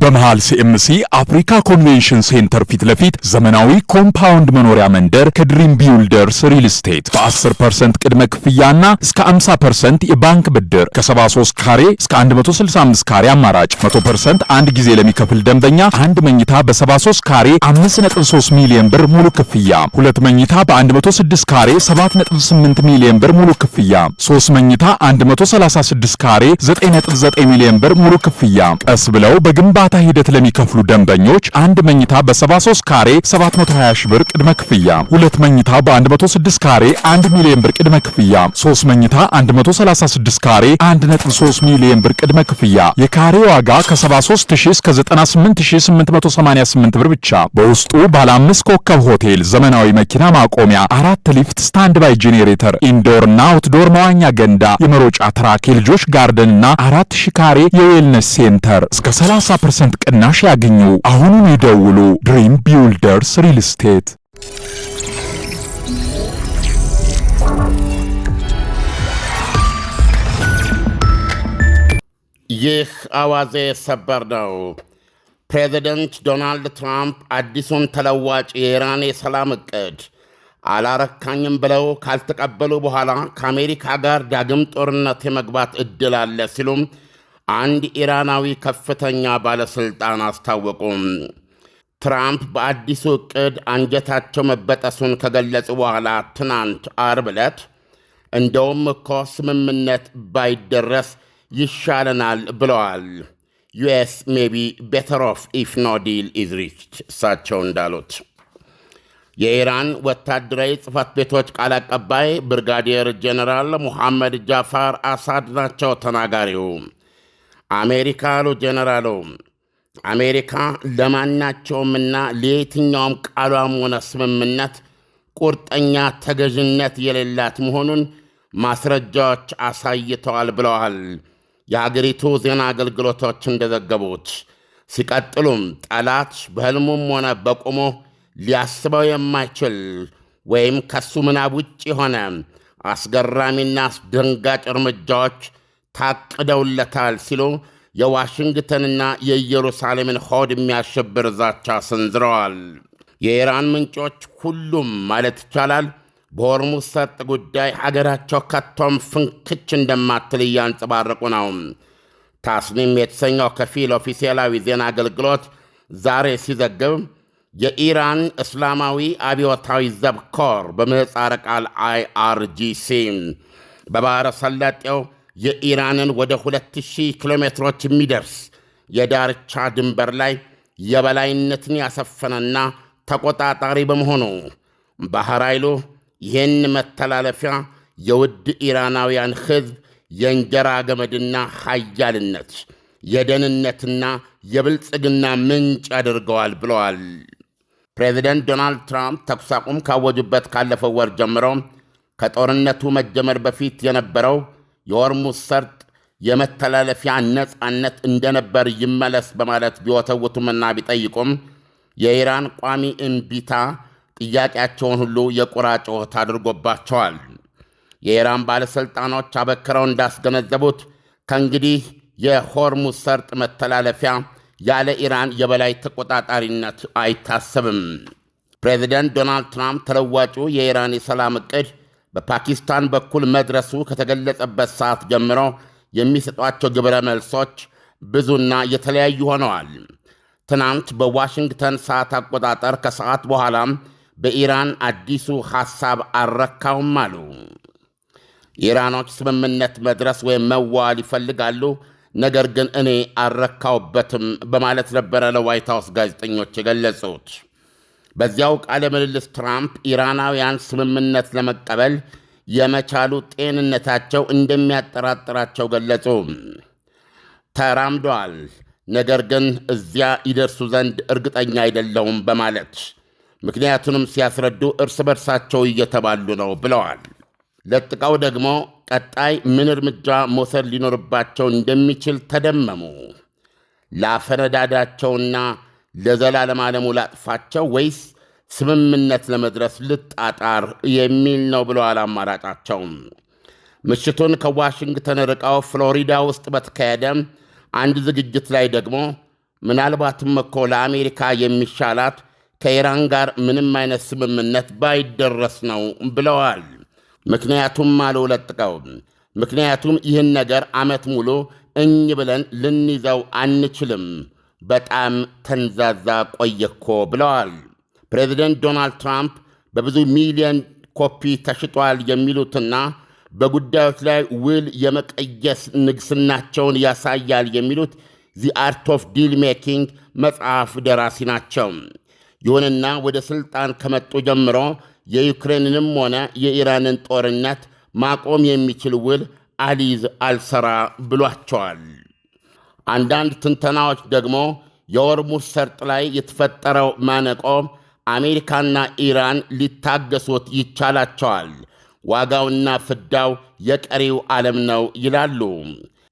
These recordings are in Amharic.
በመሃል ሲኤምሲ አፍሪካ ኮንቬንሽን ሴንተር ፊት ለፊት ዘመናዊ ኮምፓውንድ መኖሪያ መንደር ከድሪም ቢልደርስ ሪል ስቴት በ10% ቅድመ ክፍያና እስከ 50% የባንክ ብድር ከ73 ካሬ እስከ 165 ካሬ አማራጭ 100% አንድ ጊዜ ለሚከፍል ደንበኛ አንድ መኝታ በ73 ካሬ 5.3 ሚሊዮን ብር ሙሉ ክፍያ፣ ሁለት መኝታ በ106 ካሬ 7.8 ሚሊዮን ብር ሙሉ ክፍያ፣ 3 መኝታ 136 ካሬ 9.9 ሚሊዮን ብር ሙሉ ክፍያ። ቀስ ብለው በግንባታ ሂደት ለሚከፍሉ ደንበኞች አንድ መኝታ በ73 ካሬ 720 ሺህ ብር ቅድመ ክፍያ፣ ሁለት መኝታ በ106 ካሬ 1 ሚሊዮን ብር ቅድመ ክፍያ፣ 3 መኝታ 136 ካሬ 1.3 ሚሊዮን ብር ቅድመ ክፍያ። የካሬ ዋጋ ከ73000 እስከ 98888 ብር ብቻ። በውስጡ ባለ 5 ኮከብ ሆቴል፣ ዘመናዊ መኪና ማቆሚያ፣ 4 ሊፍት፣ ስታንድ ባይ ጄኔሬተር፣ ኢንዶርና አውትዶር መዋኛ ገንዳ፣ የመሮጫ ትራክ፣ የልጆች ጋርደንና 4000 ካሬ የዌልነስ ሴንተር እስከ 30% ቅናሽ ያገኙ። አሁኑን ይደውሉ። ድሪም ቢልደርስ ሪል ስቴት። ይህ አዋዜ ሰበር ነው። ፕሬዚደንት ዶናልድ ትራምፕ አዲሱን ተለዋጭ የኢራን የሰላም ዕቅድ አላረካኝም ብለው ካልተቀበሉ በኋላ ከአሜሪካ ጋር ዳግም ጦርነት የመግባት ዕድል አለ ሲሉም አንድ ኢራናዊ ከፍተኛ ባለሥልጣን አስታወቁም። ትራምፕ በአዲሱ ዕቅድ አንጀታቸው መበጠሱን ከገለጹ በኋላ ትናንት አርብ ዕለት እንደውም እኮ ስምምነት ባይደረስ ይሻለናል ብለዋል። ዩኤስ ሜቢ ቤተር ኦፍ ኢፍ ኖ ዲል ኢዝ ሪችድ እሳቸው እንዳሉት። የኢራን ወታደራዊ ጽሕፈት ቤቶች ቃል አቀባይ ብርጋዴር ጄኔራል ሙሐመድ ጃፋር አሳድ ናቸው ተናጋሪው። አሜሪካ አሉ ጄኔራሉ፣ አሜሪካ ለማናቸውምና ለየትኛውም ቃሏም ሆነ ስምምነት ቁርጠኛ ተገዥነት የሌላት መሆኑን ማስረጃዎች አሳይተዋል ብለዋል የሀገሪቱ ዜና አገልግሎቶች እንደዘገቡት። ሲቀጥሉም ጠላት በሕልሙም ሆነ በቁሞ ሊያስበው የማይችል ወይም ከሱ ምናብ ውጭ የሆነ አስገራሚና አስደንጋጭ እርምጃዎች ታቅደውለታል ሲሉ የዋሽንግተንና የኢየሩሳሌምን ሆድ የሚያሸብር ዛቻ ሰንዝረዋል። የኢራን ምንጮች ሁሉም ማለት ይቻላል በሆርሙዝ ሰርጥ ጉዳይ ሀገራቸው ከቶም ፍንክች እንደማትል እያንጸባረቁ ነው። ታስኒም የተሰኘው ከፊል ኦፊሴላዊ ዜና አገልግሎት ዛሬ ሲዘግብ የኢራን እስላማዊ አብዮታዊ ዘብ ኮር በምህጻረ ቃል IRGC በባሕረ ሰላጤው የኢራንን ወደ 2000 ኪሎ ሜትሮች የሚደርስ የዳርቻ ድንበር ላይ የበላይነትን ያሰፈነና ተቆጣጣሪ በመሆኑ ባሕር ኃይሉ ይህን መተላለፊያ የውድ ኢራናውያን ሕዝብ የእንጀራ ገመድና ኃያልነት የደህንነትና የብልጽግና ምንጭ አድርገዋል ብለዋል። ፕሬዚደንት ዶናልድ ትራምፕ ተኩስ አቁም ካወጁበት ካለፈው ወር ጀምሮ ከጦርነቱ መጀመር በፊት የነበረው የሆርሙዝ ሰርጥ የመተላለፊያ ነጻነት እንደነበር ይመለስ በማለት ቢወተውቱምና ቢጠይቁም የኢራን ቋሚ እምቢታ ጥያቄያቸውን ሁሉ የቁራ ጩኸት አድርጎባቸዋል። የኢራን ባለሥልጣኖች አበክረው እንዳስገነዘቡት ከእንግዲህ የሆርሙዝ ሰርጥ መተላለፊያ ያለ ኢራን የበላይ ተቆጣጣሪነት አይታሰብም። ፕሬዚደንት ዶናልድ ትራምፕ ተለዋጩ የኢራን የሰላም ዕቅድ በፓኪስታን በኩል መድረሱ ከተገለጸበት ሰዓት ጀምሮ የሚሰጧቸው ግብረ መልሶች ብዙና የተለያዩ ሆነዋል። ትናንት በዋሽንግተን ሰዓት አቆጣጠር ከሰዓት በኋላም በኢራን አዲሱ ሐሳብ አልረካውም አሉ። ኢራኖች ስምምነት መድረስ ወይም መዋል ይፈልጋሉ፣ ነገር ግን እኔ አልረካውበትም በማለት ነበረ ለዋይት ሃውስ ጋዜጠኞች የገለጹት። በዚያው ቃለ ምልልስ ትራምፕ ኢራናውያን ስምምነት ለመቀበል የመቻሉ ጤንነታቸው እንደሚያጠራጥራቸው ገለጹ። ተራምደዋል፣ ነገር ግን እዚያ ይደርሱ ዘንድ እርግጠኛ አይደለሁም በማለት ምክንያቱንም ሲያስረዱ እርስ በርሳቸው እየተባሉ ነው ብለዋል። ለጥቀው ደግሞ ቀጣይ ምን እርምጃ መውሰድ ሊኖርባቸው እንደሚችል ተደመሙ። ላፈነዳዳቸውና ለዘላለም ዓለሙ ላጥፋቸው ወይስ ስምምነት ለመድረስ ልጣጣር የሚል ነው ብለዋል አማራጫቸው። ምሽቱን ከዋሽንግተን ርቀው ፍሎሪዳ ውስጥ በተካሄደ አንድ ዝግጅት ላይ ደግሞ ምናልባትም እኮ ለአሜሪካ የሚሻላት ከኢራን ጋር ምንም አይነት ስምምነት ባይደረስ ነው ብለዋል። ምክንያቱም አለው ለጥቀው ምክንያቱም ይህን ነገር ዓመት ሙሉ እኝ ብለን ልንይዘው አንችልም፣ በጣም ተንዛዛ ቆየኮ ብለዋል። ፕሬዚደንት ዶናልድ ትራምፕ በብዙ ሚሊዮን ኮፒ ተሽጧል የሚሉትና በጉዳዮች ላይ ውል የመቀየስ ንግስናቸውን ያሳያል የሚሉት ዚ አርት ኦፍ ዲል ሜኪንግ መጽሐፍ ደራሲ ናቸው። ይሁንና ወደ ሥልጣን ከመጡ ጀምሮ የዩክሬንንም ሆነ የኢራንን ጦርነት ማቆም የሚችል ውል አሊዝ አልሰራ ብሏቸዋል። አንዳንድ ትንተናዎች ደግሞ የሆርሙዝ ሰርጥ ላይ የተፈጠረው ማነቆ አሜሪካና ኢራን ሊታገሱት ይቻላቸዋል፣ ዋጋውና ፍዳው የቀሪው ዓለም ነው ይላሉ።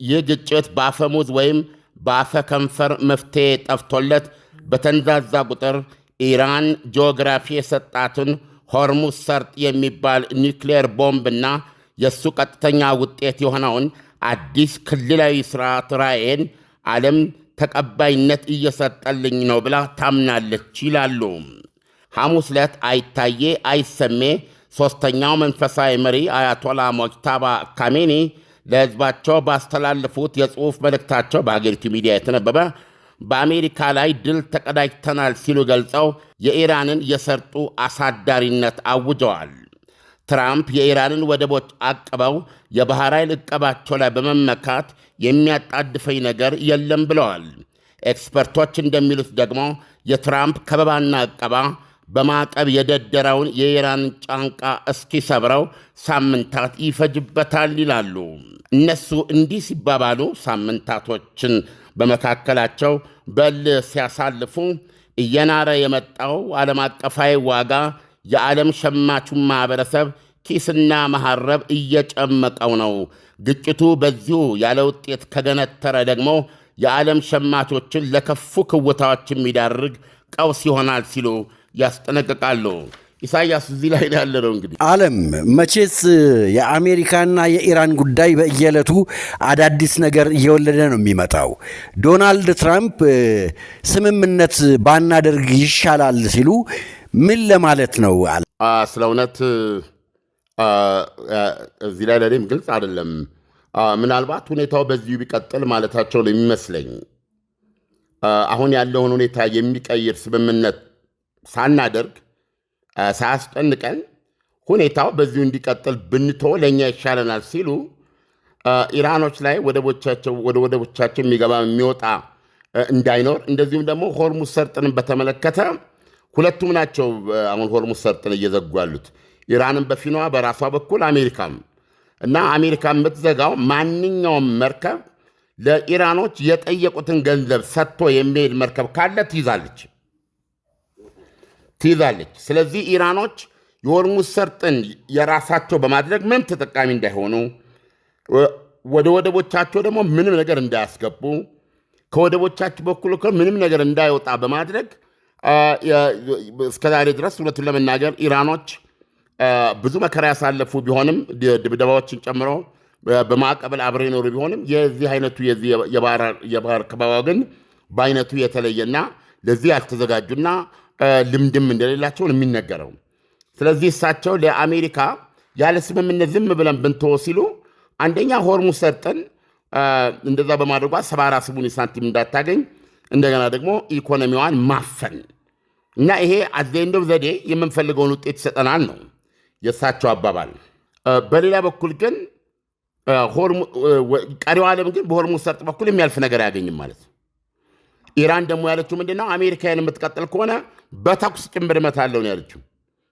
ይህ ግጭት በአፈሙዝ ወይም በአፈ ከንፈር መፍትሔ ጠፍቶለት በተንዛዛ ቁጥር ኢራን ጂኦግራፊ የሰጣትን ሆርሙዝ ሰርጥ የሚባል ኒውክሌር ቦምብና የእሱ ቀጥተኛ ውጤት የሆነውን አዲስ ክልላዊ ሥርዓት ራዕይን ዓለም ተቀባይነት እየሰጠልኝ ነው ብላ ታምናለች ይላሉ። ሐሙስ ዕለት አይታዬ አይሰሜ ሦስተኛው መንፈሳዊ መሪ አያቶላ ሞጅታባ ካሜኒ ለሕዝባቸው ባስተላለፉት የጽሑፍ መልእክታቸው በአገሪቱ ሚዲያ የተነበበ በአሜሪካ ላይ ድል ተቀዳጅተናል ሲሉ ገልጸው የኢራንን የሰርጡ አሳዳሪነት አውጀዋል። ትራምፕ የኢራንን ወደቦች አቅበው የባሕር ኃይል ዕቀባቸው ላይ በመመካት የሚያጣድፈኝ ነገር የለም ብለዋል። ኤክስፐርቶች እንደሚሉት ደግሞ የትራምፕ ከበባና ዕቀባ በማዕቀብ የደደረውን የኢራንን ጫንቃ እስኪሰብረው ሳምንታት ይፈጅበታል ይላሉ። እነሱ እንዲህ ሲባባሉ ሳምንታቶችን በመካከላቸው በእልህ ሲያሳልፉ እየናረ የመጣው ዓለም አቀፋዊ ዋጋ የዓለም ሸማቹን ማኅበረሰብ ኪስና መሐረብ እየጨመቀው ነው። ግጭቱ በዚሁ ያለ ውጤት ከገነተረ ደግሞ የዓለም ሸማቾችን ለከፉ ክውታዎች የሚዳርግ ቀውስ ይሆናል ሲሉ ያስጠነቅቃሉ። ኢሳያስ እዚህ ላይ ያለ ነው። እንግዲህ ዓለም መቼስ የአሜሪካና የኢራን ጉዳይ በየዕለቱ አዳዲስ ነገር እየወለደ ነው የሚመጣው። ዶናልድ ትራምፕ ስምምነት ባናደርግ ይሻላል ሲሉ ምን ለማለት ነው? ስለ እውነት እዚህ ላይ ለእኔም ግልጽ አይደለም። ምናልባት ሁኔታው በዚሁ ቢቀጥል ማለታቸው ነው የሚመስለኝ። አሁን ያለውን ሁኔታ የሚቀይር ስምምነት ሳናደርግ ሳያስጨንቀን ሁኔታው በዚሁ እንዲቀጥል ብንተው ለእኛ ይሻለናል ሲሉ ኢራኖች ላይ ወደ ወደቦቻቸው የሚገባ የሚወጣ እንዳይኖር፣ እንደዚሁም ደግሞ ሆርሙዝ ሰርጥንም በተመለከተ ሁለቱም ናቸው አሁን ሆርሙዝ ሰርጥን እየዘጉ ያሉት፣ ኢራንም በፊኗ በራሷ በኩል አሜሪካም እና አሜሪካ የምትዘጋው ማንኛውም መርከብ ለኢራኖች የጠየቁትን ገንዘብ ሰጥቶ የሚሄድ መርከብ ካለ ትይዛለች። ስለዚህ ኢራኖች የሆርሙዝ ሰርጥን የራሳቸው በማድረግ ምንም ተጠቃሚ እንዳይሆኑ፣ ወደ ወደቦቻቸው ደግሞ ምንም ነገር እንዳያስገቡ፣ ከወደቦቻቸው በኩል ምንም ነገር እንዳይወጣ በማድረግ እስከዛሬ ድረስ እውነቱን ለመናገር ኢራኖች ብዙ መከራ ያሳለፉ ቢሆንም ድብደባዎችን ጨምሮ በማዕቀበል አብረው የኖሩ ቢሆንም የዚህ አይነቱ የባህር ከበባ ግን በአይነቱ የተለየና ለዚህ ያልተዘጋጁና ልምድም እንደሌላቸው ነው የሚነገረው። ስለዚህ እሳቸው ለአሜሪካ ያለ ስምምነት ዝም ብለን ብንተወው ሲሉ አንደኛ ሆርሙዝ ሰርጥን እንደዛ በማድረጓ 78 ሳንቲም እንዳታገኝ፣ እንደገና ደግሞ ኢኮኖሚዋን ማፈን እና ይሄ አዘንደው ዘዴ የምንፈልገውን ውጤት ይሰጠናል ነው የእሳቸው አባባል። በሌላ በኩል ግን ቀሪው ዓለም ግን በሆርሙዝ ሰርጥ በኩል የሚያልፍ ነገር አያገኝም ማለት ነው። ኢራን ደግሞ ያለችው ምንድነው? አሜሪካን የምትቀጥል ከሆነ በተኩስ ጭምር እመታለሁ ነው ያለችው፣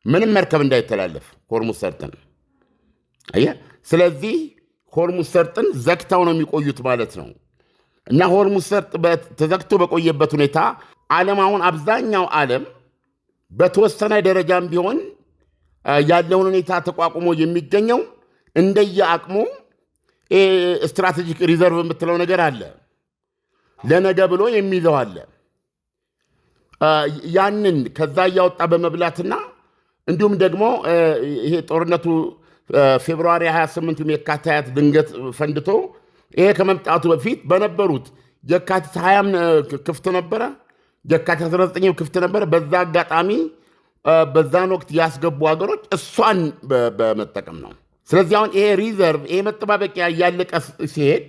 ምንም መርከብ እንዳይተላለፍ ሆርሙዝ ሰርጥን። ስለዚህ ሆርሙዝ ሰርጥን ዘግተው ነው የሚቆዩት ማለት ነው። እና ሆርሙዝ ሰርጥ ተዘግቶ በቆየበት ሁኔታ ዓለም አሁን አብዛኛው ዓለም በተወሰነ ደረጃም ቢሆን ያለውን ሁኔታ ተቋቁሞ የሚገኘው እንደየአቅሙ ስትራቴጂክ ሪዘርቭ የምትለው ነገር አለ፣ ለነገ ብሎ የሚይዘው አለ። ያንን ከዛ እያወጣ በመብላትና እንዲሁም ደግሞ ይሄ ጦርነቱ ፌብሩዋሪ 28 የካቲት ድንገት ፈንድቶ ይሄ ከመምጣቱ በፊት በነበሩት የካቲት 20 ክፍት ነበረ፣ የካቲት 19 ክፍት ነበረ። በዛ አጋጣሚ በዛን ወቅት ያስገቡ ሀገሮች እሷን በመጠቀም ነው። ስለዚህ አሁን ይሄ ሪዘርቭ ይሄ መጠባበቂያ እያለቀ ሲሄድ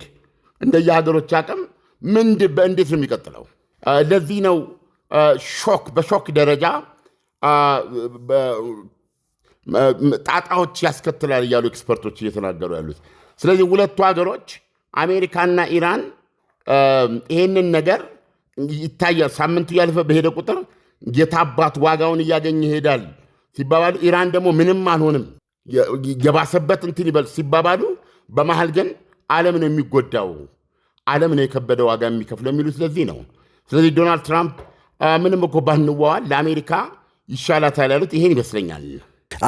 እንደየሀገሮች አቅም እንዴት ነው የሚቀጥለው? ለዚህ ነው በሾክ ደረጃ ጣጣዎች ያስከትላል እያሉ ኤክስፐርቶች እየተናገሩ ያሉት። ስለዚህ ሁለቱ ሀገሮች አሜሪካና ኢራን ይሄንን ነገር ይታያል። ሳምንቱ ያለፈ በሄደ ቁጥር የታባት ዋጋውን እያገኘ ይሄዳል ሲባባሉ፣ ኢራን ደግሞ ምንም አልሆንም የባሰበት እንትን ይበል ሲባባሉ፣ በመሃል ግን ዓለም ነው የሚጎዳው፣ ዓለም ነው የከበደ ዋጋ የሚከፍለው የሚሉት ስለዚህ ነው። ስለዚህ ዶናልድ ትራምፕ ምንም እኮ ባንዋዋል ለአሜሪካ ይሻላታል ያሉት ይሄን ይመስለኛል።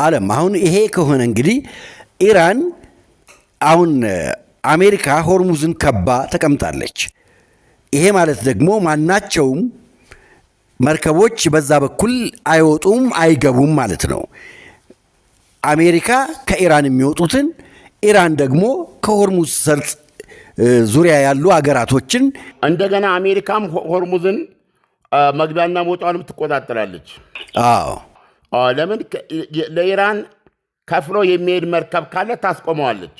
ዓለም አሁን ይሄ ከሆነ እንግዲህ ኢራን አሁን አሜሪካ ሆርሙዝን ከባ ተቀምጣለች። ይሄ ማለት ደግሞ ማናቸውም መርከቦች በዛ በኩል አይወጡም አይገቡም ማለት ነው። አሜሪካ ከኢራን የሚወጡትን፣ ኢራን ደግሞ ከሆርሙዝ ሰርጥ ዙሪያ ያሉ አገራቶችን እንደገና አሜሪካም ሆርሙዝን መግቢያና መውጫውንም ትቆጣጠራለች። ለምን ለኢራን ከፍሎ የሚሄድ መርከብ ካለ ታስቆመዋለች።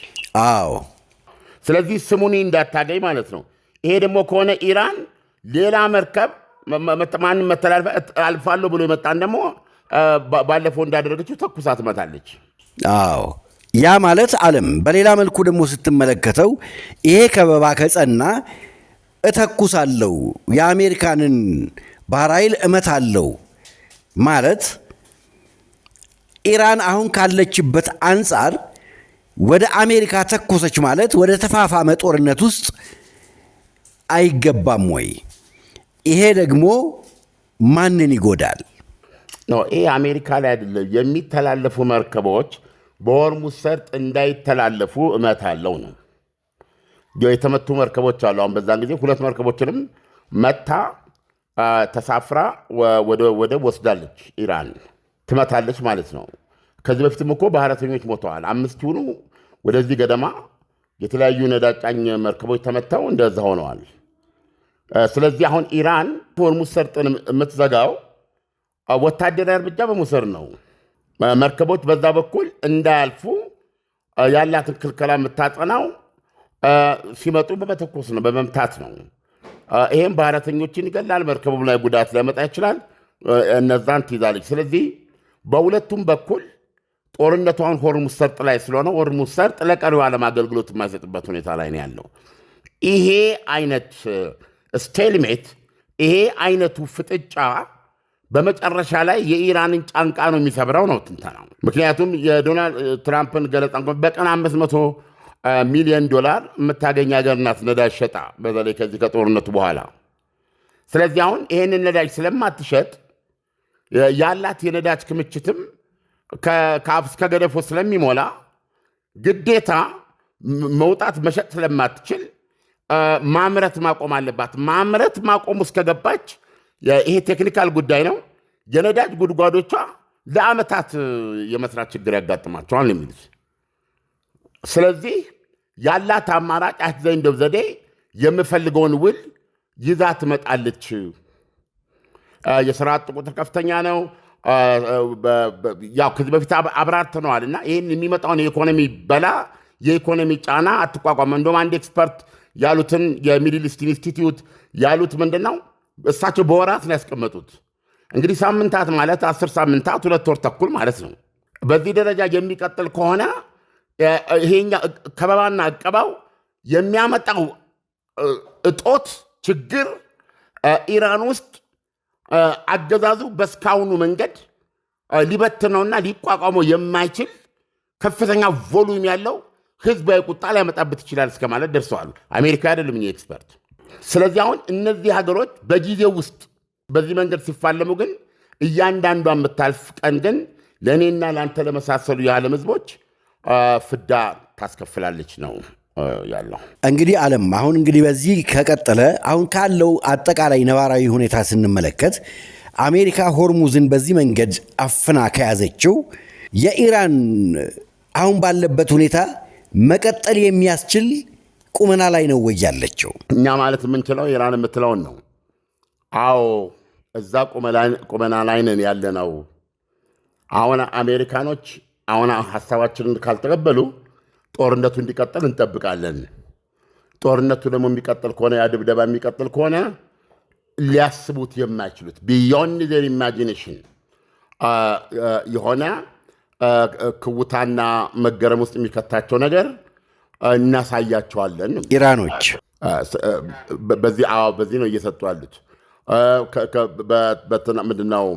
ስለዚህ ስሙኒ እንዳታገኝ ማለት ነው። ይሄ ደግሞ ከሆነ ኢራን ሌላ መርከብ ማንም መተላለፍ አልፋለሁ ብሎ የመጣን ደግሞ ባለፈው እንዳደረገችው ተኩሳ ትመታለች። ያ ማለት ዓለም በሌላ መልኩ ደግሞ ስትመለከተው ይሄ ከበባ ከጸና እተኩሳለሁ፣ የአሜሪካንን ባህር ኃይል እመታለሁ ማለት ኢራን አሁን ካለችበት አንጻር ወደ አሜሪካ ተኮሰች ማለት ወደ ተፋፋመ ጦርነት ውስጥ አይገባም ወይ? ይሄ ደግሞ ማንን ይጎዳል? ይሄ አሜሪካ ላይ አይደለም። የሚተላለፉ መርከቦች በሆርሙዝ ሰርጥ እንዳይተላለፉ እመታለሁ ነው። የተመቱ መርከቦች አሉ። አሁን በዛን ጊዜ 2 መርከቦችንም መታ ተሳፍራ ወደ ወስዳለች። ኢራን ትመታለች ማለት ነው። ከዚህ በፊትም እኮ ባህረተኞች ሞተዋል። 5 ይሁኑ ወደዚህ ገደማ የተለያዩ ነዳጅ ጫኝ መርከቦች ተመተው እንደዛ ሆነዋል። ስለዚህ አሁን ኢራን ሆርሙዝ ሰርጥን የምትዘጋው ወታደራዊ እርምጃ በመውሰድ ነው። መርከቦች በዛ በኩል እንዳያልፉ ያላትን ክልከላ የምታጸናው ሲመጡ በመተኮስ ነው፣ በመምታት ነው። ይሄም ባህረተኞችን ይገላል፣ መርከቡ ላይ ጉዳት ሊያመጣ ይችላል። እነዛን ትይዛለች። ስለዚህ በሁለቱም በኩል ጦርነቷን ሆርሙዝ ሰርጥ ላይ ስለሆነ ሆርሙዝ ሰርጥ ለቀሪው ዓለም አገልግሎት የማይሰጥበት ሁኔታ ላይ ነው ያለው። ይሄ አይነት ስቴልሜት፣ ይሄ አይነቱ ፍጥጫ በመጨረሻ ላይ የኢራንን ጫንቃ ነው የሚሰብረው ነው ትንተናው። ምክንያቱም የዶናልድ ትራምፕን ገለጻ በቀን $500 ሚሊዮን የምታገኝ ሀገር ናት ነዳጅ ሸጣ፣ በተለይ ከዚህ ከጦርነቱ በኋላ። ስለዚህ አሁን ይሄንን ነዳጅ ስለማትሸጥ ያላት የነዳጅ ክምችትም ከአፍ እስከ ገደፎ ስለሚሞላ ግዴታ መውጣት መሸጥ ስለማትችል ማምረት ማቆም አለባት። ማምረት ማቆም ውስጥ ከገባች ይሄ ቴክኒካል ጉዳይ ነው። የነዳጅ ጉድጓዶቿ ለዓመታት የመስራት ችግር ያጋጥማቸዋል የሚሉት። ስለዚህ ያላት አማራጭ አትዘንደው ዘዴ የምፈልገውን ውል ይዛ ትመጣለች። የሥራ አጥ ቁጥር ከፍተኛ ነው። ያው ከዚህ በፊት አብራርተነዋል እና ይህን የሚመጣውን የኢኮኖሚ የኢኮኖሚ ጫና አትቋቋም። እንደውም አንድ ኤክስፐርት ያሉትን የሚድል ኢስት ኢንስቲትዩት ያሉት ምንድን ነው? እሳቸው በወራት ነው ያስቀመጡት። እንግዲህ ሳምንታት ማለት 10 ሳምንታት 2 ወር ተኩል ማለት ነው። በዚህ ደረጃ የሚቀጥል ከሆነ ይሄኛ ከበባና እቀባው የሚያመጣው እጦት ችግር ኢራን ውስጥ አገዛዙ በስካውኑ መንገድ ሊበትነውና ሊቋቋመው የማይችል ከፍተኛ ቮሉም ያለው ህዝባዊ ቁጣ ሊያመጣበት ይችላል እስከ ማለት ደርሰዋል። አሜሪካ አይደለም እኛ ኤክስፐርት። ስለዚህ አሁን እነዚህ ሀገሮች በጊዜው ውስጥ በዚህ መንገድ ሲፋለሙ ግን እያንዳንዷ የምታልፍ ቀን ግን ለእኔና ለአንተ ለመሳሰሉ የዓለም ህዝቦች ፍዳ ታስከፍላለች ነው ያለው። እንግዲህ ዓለም አሁን እንግዲህ በዚህ ከቀጠለ አሁን ካለው አጠቃላይ ነባራዊ ሁኔታ ስንመለከት አሜሪካ ሆርሙዝን በዚህ መንገድ አፍና ከያዘችው የኢራን አሁን ባለበት ሁኔታ መቀጠል የሚያስችል ቁመና ላይ ነው ወይ ያለችው? እኛ ማለት የምንችለው ኢራን የምትለውን ነው። አዎ እዛ ቁመና ላይ ነን ያለ ነው። አሁን አሜሪካኖች አሁን ሐሳባችንን ካልተቀበሉ ጦርነቱ እንዲቀጥል እንጠብቃለን። ጦርነቱ ደግሞ የሚቀጥል ከሆነ ያ ድብደባ የሚቀጥል ከሆነ ሊያስቡት የማይችሉት ቢዮንድ ዜር ኢማጂኔሽን የሆነ ክውታና መገረም ውስጥ የሚከታቸው ነገር እናሳያቸዋለን። ኢራኖች በዚህ ነው እየሰጡ ያሉት። ምንድነው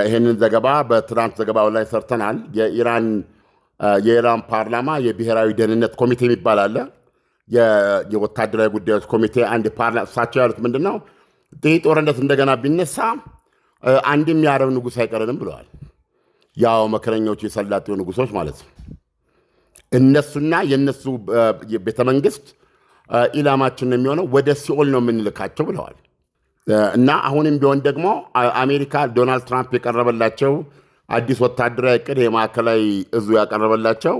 ይህንን ዘገባ በትናንት ዘገባው ላይ ሰርተናል። የኢራን ፓርላማ የብሔራዊ ደህንነት ኮሚቴ የሚባል አለ። የወታደራዊ ጉዳዮች ኮሚቴ እሳቸው ያሉት ምንድን ነው? ይህ ጦርነት እንደገና ቢነሳ አንድም የአረብ ንጉሥ አይቀርንም ብለዋል። ያው መከረኞቹ የሰላጤው ንጉሶች ማለት ነው። እነሱና የእነሱ ቤተመንግስት ኢላማችን ነው የሚሆነው፣ ወደ ሲኦል ነው የምንልካቸው ብለዋል። እና አሁንም ቢሆን ደግሞ አሜሪካ ዶናልድ ትራምፕ የቀረበላቸው አዲስ ወታደራዊ ዕቅድ የማዕከላዊ እዙ ያቀረበላቸው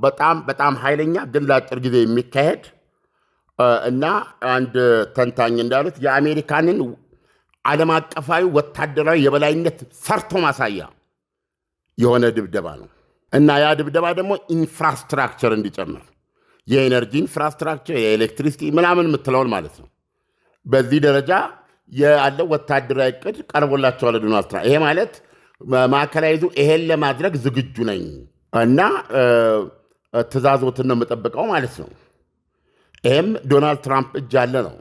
በጣም በጣም ኃይለኛ ግን ለአጭር ጊዜ የሚካሄድ እና አንድ ተንታኝ እንዳሉት የአሜሪካንን ዓለም አቀፋዊ ወታደራዊ የበላይነት ሰርቶ ማሳያ የሆነ ድብደባ ነው። እና ያ ድብደባ ደግሞ ኢንፍራስትራክቸር እንዲጨምር የኤነርጂ ኢንፍራስትራክቸር፣ የኤሌክትሪሲቲ ምናምን የምትለውን ማለት ነው። በዚህ ደረጃ ያለው ወታደራዊ ዕቅድ ቀርቦላቸዋል ዶናልድ ትራምፕ። ይሄ ማለት ማዕከላዊ ዕዙ ይሄን ለማድረግ ዝግጁ ነኝ እና ትእዛዞትን ነው የምጠብቀው ማለት ነው። ይህም ዶናልድ ትራምፕ እጅ ያለ ነው።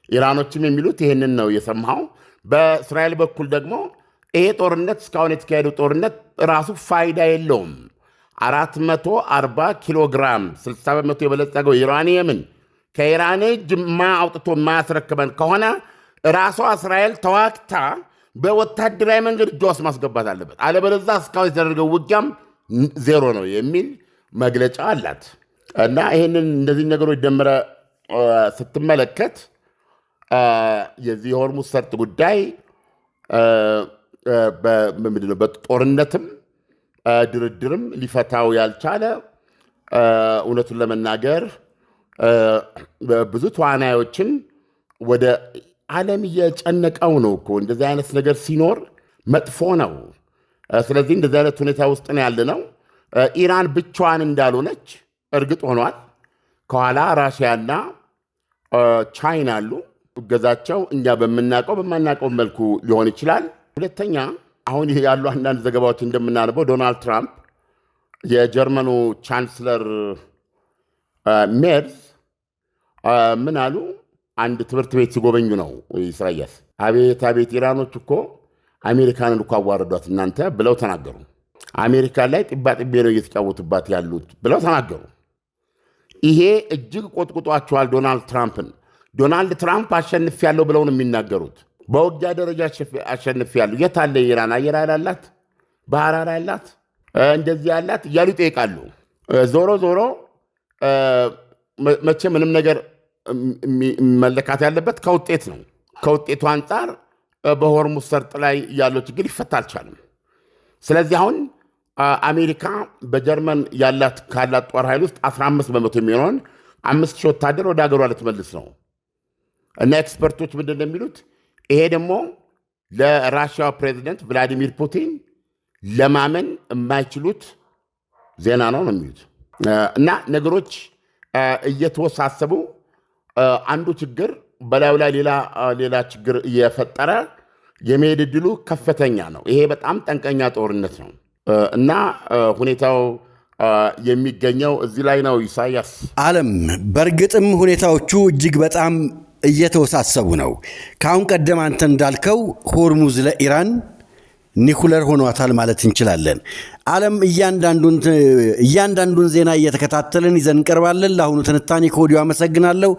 ኢራኖችም የሚሉት ይህንን ነው የሰማው። በእስራኤል በኩል ደግሞ ይሄ ጦርነት እስካሁን የተካሄደው ጦርነት ራሱ ፋይዳ የለውም። 440 ኪሎ ግራም 60 በመቶ የበለጸገው ዩራኒየምን ከኢራን እጅ አውጥቶ የማያስረክበን ከሆነ ራሷ እስራኤል ተዋግታ በወታደራዊ መንገድ እጇ ውስጥ ማስገባት አለበት፣ አለበለዚያ እስካሁን የተደረገው ውጊያም ዜሮ ነው የሚል መግለጫ አላት። እና ይህንን እንደዚህ ነገሮች ደምረ ስትመለከት የዚህ የሆርሙዝ ሰርጥ ጉዳይ በጦርነትም ድርድርም ሊፈታው ያልቻለ እውነቱን ለመናገር ብዙ ተዋናዮችን ወደ ዓለም እየጨነቀው ነው እኮ። እንደዚህ አይነት ነገር ሲኖር መጥፎ ነው። ስለዚህ እንደዚህ አይነት ሁኔታ ውስጥ ነው ያለ ነው። ኢራን ብቻዋን እንዳልሆነች እርግጥ ሆኗል። ከኋላ ራሽያና ቻይና አሉ። እገዛቸው እኛ በማናውቀው መልኩ ሊሆን ይችላል። ሁለተኛ አሁን ይሄ ያሉ አንዳንድ ዘገባዎች እንደምናነበው ዶናልድ ትራምፕ የጀርመኑ ቻንስለር ሜርዝ ምን አሉ? አንድ ትምህርት ቤት ሲጎበኙ ነው ኢሳያስ፣ አቤት አቤት ኢራኖች እኮ አሜሪካንን እኮ አዋረዷት እናንተ ብለው ተናገሩ። አሜሪካን ላይ ጥባጥቤ ነው እየተጫወቱባት ያሉት ብለው ተናገሩ። ይሄ እጅግ ቆጥቁጧቸዋል ዶናልድ ትራምፕን። ዶናልድ ትራምፕ አሸንፊያለሁ ብለው ነው የሚናገሩት። በውጊያ ደረጃ አሸንፊያለሁ። የት አለ ኢራን? አየር ኃይል አላት? ባህር ኃይል አላት? እንደዚህ ያላት እያሉ ይጠይቃሉ። ዞሮ ዞሮ መቼ ምንም ነገር መለካት ያለበት ከውጤት ነው። ከውጤቱ አንጻር በሆርሙዝ ሰርጥ ላይ ያለው ችግር ሊፈታ አልቻለም። ስለዚህ አሁን አሜሪካ በጀርመን ካላት ጦር ኃይል ውስጥ 15 በመቶ የሚሆነውን 5,000 ወታደር ወደ ሀገሯ ልትመልስ ነው። እና ኤክስፐርቶች ምንድን ነው የሚሉት? ይሄ ደግሞ ለራሽያው ፕሬዚደንት ቭላዲሚር ፑቲን ለማመን የማይችሉት ዜና ነው የሚሉት። እና ነገሮች እየተወሳሰቡ አንዱ ችግር በላዩ ላይ ሌላ ችግር እየፈጠረ የመሄድ ዕድሉ ከፍተኛ ነው። ይሄ በጣም ጠንቀኛ ጦርነት ነው እና ሁኔታው የሚገኘው እዚህ ላይ ነው። ኢሳያስ ዓለም በእርግጥም ሁኔታዎቹ እጅግ በጣም እየተወሳሰቡ ነው። ከአሁን ቀደም አንተ እንዳልከው ሆርሙዝ ለኢራን ኒኩለር ሆኗታል ማለት እንችላለን። ዓለም እያንዳንዱን ዜና እየተከታተልን ይዘን እንቀርባለን። ለአሁኑ ትንታኔ ከወዲሁ አመሰግናለሁ።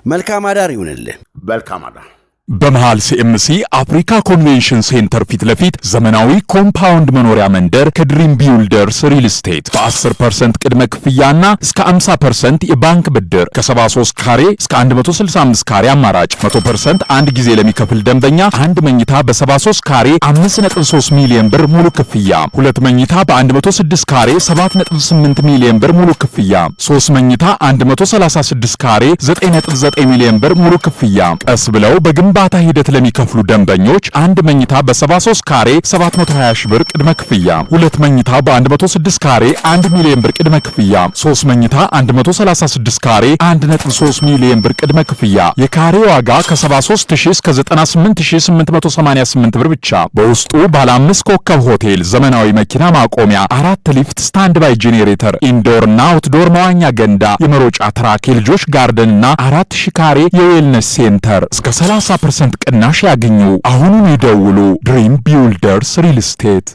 መልካም አዳር ይሁንልህ። መልካም አዳር። በመሃል ሲኤምሲ አፍሪካ ኮንቬንሽን ሴንተር ፊት ለፊት ዘመናዊ ኮምፓውንድ መኖሪያ መንደር ከድሪም ቢውልደርስ ሪል ስቴት በ10% ቅድመ ክፍያና እስከ 50% የባንክ ብድር ከ73 ካሬ እስከ 165 ካሬ አማራጭ 100% አንድ ጊዜ ለሚከፍል ደንበኛ አንድ መኝታ በ73 ካሬ 5.3 ሚሊዮን ብር ሙሉ ክፍያ፣ ሁለት መኝታ በ106 ካሬ 7.8 ሚሊዮን ብር ሙሉ ክፍያ፣ 3 መኝታ 136 ካሬ 9.9 ሚሊዮን ብር ሙሉ ክፍያ። ቀስ ብለው በግንባታ ሂደት ለሚከፍሉ ደንበኞች አንድ መኝታ በ73 ካሬ 720 ሺህ ብር ቅድመ ክፍያ፣ ሁለት መኝታ በ106 ካሬ 1 ሚሊዮን ብር ቅድመ ክፍያ፣ 3 መኝታ 136 ካሬ 1.3 ሚሊዮን ብር ቅድመ ክፍያ። የካሬ ዋጋ ከ73000 እስከ 98888 ብር ብቻ። በውስጡ ባለ 5 ኮከብ ሆቴል፣ ዘመናዊ መኪና ማቆሚያ፣ 4 ሊፍት፣ ስታንድ ባይ ጄኔሬተር፣ ኢንዶር እና አውትዶር መዋኛ ገንዳ፣ የመሮጫ ትራክ፣ የልጆች ጋርደን እና 4000 ካሬ የዌልነስ ሴንተር እስከ 30% ቅናሽ ያገኙ። አሁኑን ይደውሉ። ድሪም ቢውልደርስ ሪል ስቴት